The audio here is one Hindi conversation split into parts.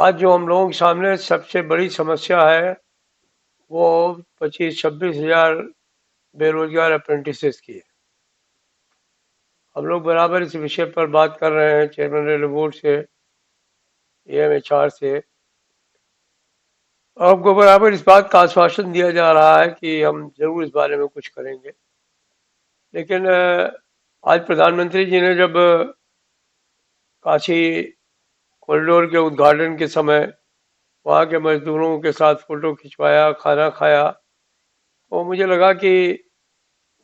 आज जो हम लोगों के सामने सबसे बड़ी समस्या है वो 25-26 हजार बेरोजगार अप्रेंटिसेस की है। हम लोग बराबर इस विषय पर बात कर रहे हैं चेयरमैन रेलवे बोर्ड से, एएमएचआर से। आपको बराबर इस बात का आश्वासन दिया जा रहा है कि हम जरूर इस बारे में कुछ करेंगे। लेकिन आज प्रधानमंत्री जी ने जब काशी कॉरिडोर के उद्घाटन के समय वहाँ के मजदूरों के साथ फोटो खिंचवाया, खाना खाया, तो मुझे लगा कि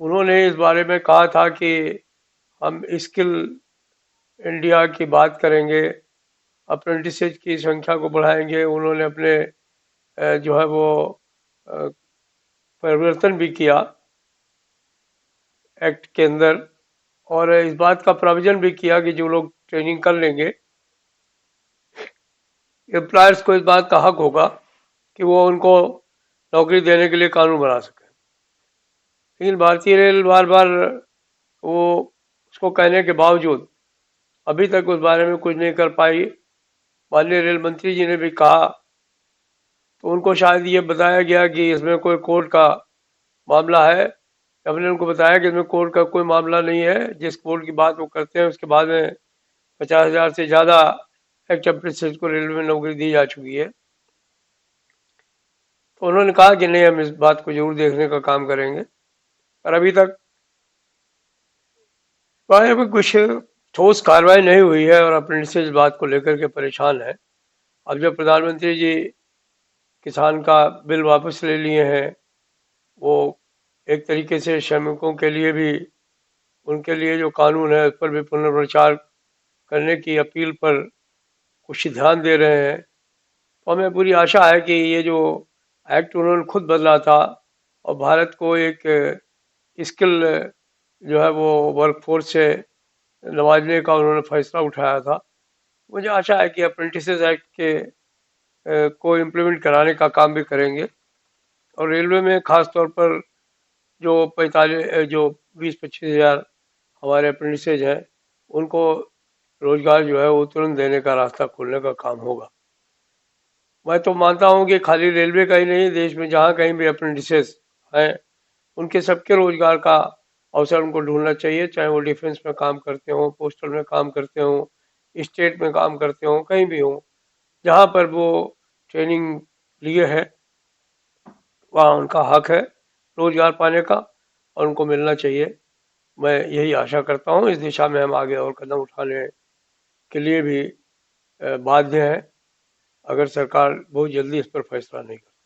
उन्होंने इस बारे में कहा था कि हम स्किल इंडिया की बात करेंगे, अप्रेंटिसेज की संख्या को बढ़ाएंगे। उन्होंने अपने जो है वो अ, परिवर्तन भी किया एक्ट के अंदर, और इस बात का प्रोविजन भी किया कि जो लोग ट्रेनिंग कर लेंगे, एम्प्लॉयर्स को इस बात का हक होगा कि वो उनको नौकरी देने के लिए कानून बना सके। लेकिन भारतीय रेल बार बार वो उसको कहने के बावजूद अभी तक उस बारे में कुछ नहीं कर पाई। माननीय रेल मंत्री जी ने भी कहा, तो उनको शायद ये बताया गया कि इसमें कोई कोर्ट का मामला है। हमने उनको बताया कि इसमें कोर्ट का कोई मामला नहीं है। जिस कोर्ट की बात वो करते हैं उसके बाद में 50,000 से ज़्यादा एक्ट अप्रेंटिस को रेलवे में नौकरी दी जा चुकी है। तो उन्होंने कहा कि नहीं, हम इस बात को जरूर देखने का काम करेंगे। पर अभी तक वहाँ पे कुछ ठोस कार्रवाई नहीं हुई है और अप्रेंटिस इस बात को लेकर के परेशान है। अब जब प्रधानमंत्री जी किसान का बिल वापस ले लिए हैं, वो एक तरीके से श्रमिकों के लिए भी, उनके लिए जो कानून है उस पर भी पुनर्विचार करने की अपील पर कुछ ध्यान दे रहे हैं। तो हमें पूरी आशा है कि ये जो एक्ट उन्होंने खुद बदला था और भारत को एक स्किल जो है वो वर्कफोर्स से नवाजने का उन्होंने फैसला उठाया था, मुझे आशा है कि अप्रेंटिसेस एक्ट के को इम्प्लीमेंट कराने का काम भी करेंगे। और रेलवे में खास तौर पर जो 20-25 हजार हमारे अप्रेंटिसेज हैं, उनको रोजगार जो है वो तुरंत देने का रास्ता खोलने का काम होगा। मैं तो मानता हूँ कि खाली रेलवे का ही नहीं, देश में जहाँ कहीं भी अप्रेंटिसेस हैं उनके सबके रोजगार का अवसर उनको ढूंढना चाहिए, चाहे वो डिफेंस में काम करते हों, पोस्टल में काम करते हों, स्टेट में काम करते हों, कहीं भी हों, जहाँ पर वो ट्रेनिंग लिए है वहाँ उनका हक है रोजगार पाने का और उनको मिलना चाहिए। मैं यही आशा करता हूँ। इस दिशा में हम आगे और कदम उठाने के लिए भी बाध्य हैं, अगर सरकार बहुत जल्दी इस पर फैसला नहीं करती।